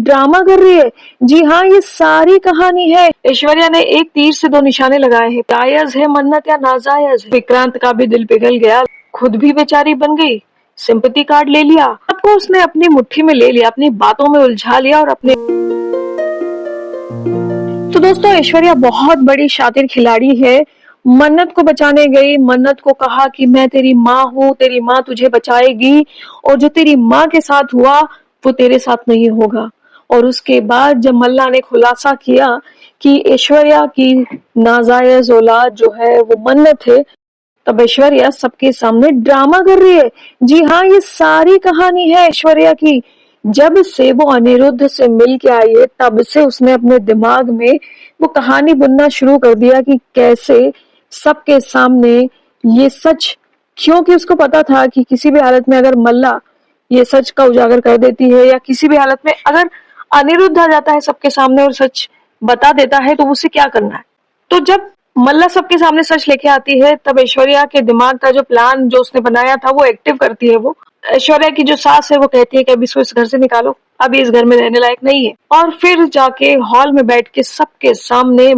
Drama कर रही है। जी हाँ, ये सारी कहानी है। ऐश्वर्या ने एक तीर से दो निशाने लगाए हैं। जायज है मन्नत या नाजायज? विक्रांत का भी दिल पिघल गया, खुद भी बेचारी बन गई, सिंपैथी कार्ड ले लिया। सबको उसने अपनी मुट्ठी में ले लिया, अपनी बातों में उलझा लिया और अपने। तो दोस्तों, ऐश्वर्या बहुत बड़ी शातिर खिलाड़ी है। मन्नत को बचाने गई, मन्नत को कहा कि मैं तेरी माँ हूँ, तेरी माँ तुझे बचाएगी, और जो तेरी माँ के साथ हुआ वो तेरे साथ नहीं होगा। और उसके बाद जब मल्ला ने खुलासा किया कि ऐश्वर्या की नाजायज औलाद जो है वो मन्नत है, तब ऐश्वर्या सबके सामने ड्रामा कर रही है। जी हाँ, ये सारी कहानी है ऐश्वर्या की। जब से वो अनिरुद्ध से मिल के आई है, तब से उसने अपने दिमाग में वो कहानी बुनना शुरू कर दिया कि कैसे सबके सामने ये सच, क्योंकि उसको पता था कि किसी भी हालत में अगर मल्ला ये सच का उजागर कर देती है, या किसी भी हालत में अगर अनिरुद्ध आ जाता है सबके सामने और सच बता देता है, तो उसे क्या करना है। तो जब मल्ला सबके सामने सच लेके आती है, तब ऐश्वर्या के दिमाग का जो प्लान जो उसने बनाया था वो एक्टिव करती है। वो ऐश्वर्या की जो सास है वो कहती है कि अब इसको इस घर से निकालो, अभी इस घर में रहने लायक नहीं है। और फिर जाके हॉल में बैठ के सबके सामने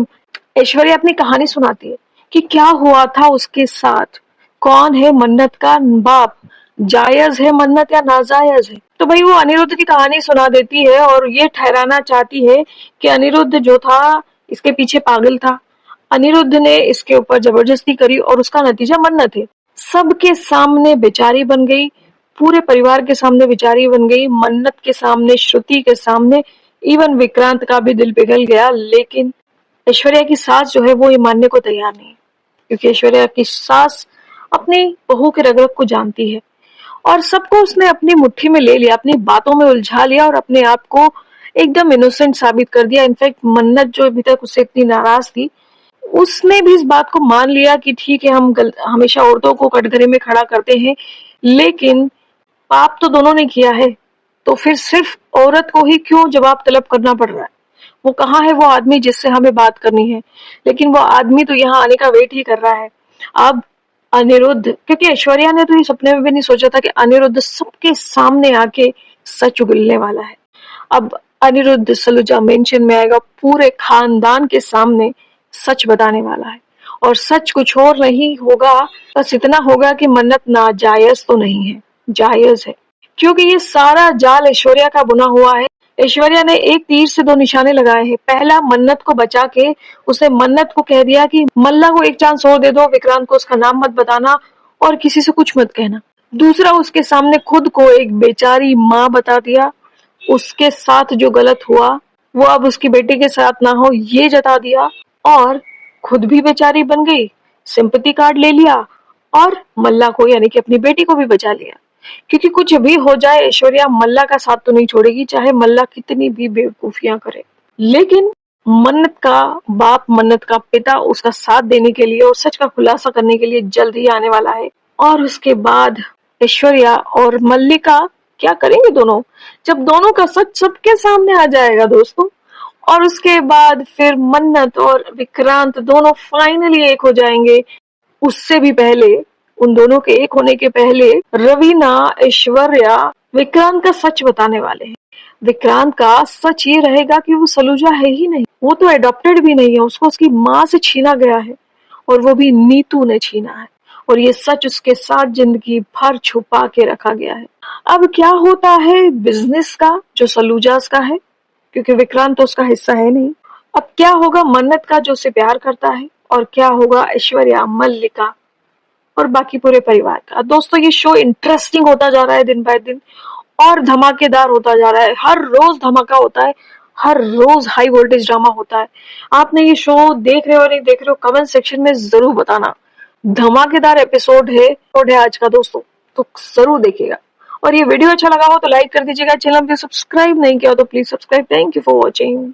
ऐश्वर्या अपनी कहानी सुनाती है कि क्या हुआ था उसके साथ, कौन है मन्नत का बाप, जायज है मन्नत या नाजायज है। तो भाई वो अनिरुद्ध की कहानी सुना देती है और ये ठहराना चाहती है कि अनिरुद्ध जो था इसके पीछे पागल था, अनिरुद्ध ने इसके ऊपर जबरदस्ती करी और उसका नतीजा मन्नत है। सबके सामने बेचारी बन गई, पूरे परिवार के सामने बेचारी बन गई, मन्नत के सामने, श्रुति के सामने, इवन विक्रांत का भी दिल पिघल गया। लेकिन ऐश्वर्या की सास जो है वो ये मानने को तैयार नहीं, क्योंकि ऐश्वर्या की सास अपनी बहू के रग रग को जानती है और सबको उसने अपनी मुट्ठी में ले लिया, अपनी बातों में उलझा लिया और अपने आप को एकदम इनोसेंट साबित कर दिया। इनफैक्ट मन्नत जो अभी तक उससे इतनी नाराज थी, उसने भी इस बात को मान लिया कि ठीक है, हम हमेशा औरतों को कटघरे में खड़ा करते हैं, लेकिन पाप तो दोनों ने किया है, तो फिर सिर्फ औरत को ही क्यों जवाब तलब करना पड़ रहा है। वो कहाँ है वो आदमी जिससे हमें बात करनी है, लेकिन वो आदमी तो यहाँ आने का वेट ही कर रहा है। अब अनिरुद्ध, क्योंकि ऐश्वर्या ने तो ये सपने में भी नहीं सोचा था कि अनिरुद्ध सबके सामने आके सच उगलने वाला है। अब अनिरुद्ध सलूजा मेंशन में आएगा, पूरे खानदान के सामने सच बताने वाला है, और सच कुछ और नहीं होगा, बस इतना होगा कि मन्नत नाजायज तो नहीं है, जायज है, क्योंकि ये सारा जाल ऐश्वर्या का बुना हुआ है। ऐश्वर्या ने एक तीर से दो निशाने लगाए हैं। पहला, मन्नत को बचा के उसने मन्नत को कह दिया कि मल्ला को एक चांस और दे दो, विक्रांत को उसका नाम मत बताना और किसी से कुछ मत कहना। दूसरा, उसके सामने खुद को एक बेचारी माँ बता दिया, उसके साथ जो गलत हुआ वो अब उसकी बेटी के साथ ना हो ये जता दिया, और खुद भी बेचारी बन गई, सिंपैथी कार्ड ले लिया और मल्ला को यानी कि अपनी बेटी को भी बचा लिया। क्योंकि कुछ भी हो जाए, ऐश्वर्या मल्ला का साथ तो नहीं छोड़ेगी, चाहे मल्ला कितनी भी बेवकूफियां करे। लेकिन मन्नत का बाप, मन्नत का पिता उसका साथ देने के लिए और सच का खुलासा करने के लिए जल्द ही आने वाला है। और उसके बाद ऐश्वर्या और मल्लिका क्या करेंगे दोनों, जब दोनों का सच सबके सामने आ जाएगा दोस्तों। और उसके बाद फिर मन्नत और विक्रांत दोनों फाइनली एक हो जाएंगे। उससे भी पहले, उन दोनों के एक होने के पहले, रवीना, ऐश्वर्या विक्रांत का सच बताने वाले हैं। विक्रांत का सच ये रहेगा कि वो सलूजा है ही नहीं, वो तो एडॉप्टेड भी नहीं है, उसको उसकी माँ से छीना गया है, और वो भी नीतू ने छीना है, और ये सच उसके साथ जिंदगी भर छुपा के रखा गया है। अब क्या होता है बिजनेस का जो सलूजास का है, क्योंकि विक्रांत तो उसका हिस्सा है नहीं। अब क्या होगा मन्नत का जो उसे प्यार करता है, और क्या होगा ऐश्वर्या, मल्लिका और बाकी पूरे परिवार का। दोस्तों, ये शो इंटरेस्टिंग होता जा रहा है दिन बाय दिन, और धमाकेदार होता जा रहा है। हर रोज धमाका होता है, हर रोज हाई वोल्टेज ड्रामा होता है। आपने ये शो देख रहे हो नहीं देख रहे हो, कमेंट सेक्शन में जरूर बताना। धमाकेदार एपिसोड है आज का दोस्तों, तो जरूर देखिएगा। और ये वीडियो अच्छा लगा हो तो लाइक कर दीजिएगा, चैनल पे सब्सक्राइब नहीं किया हो तो please subscribe. Thank you for watching.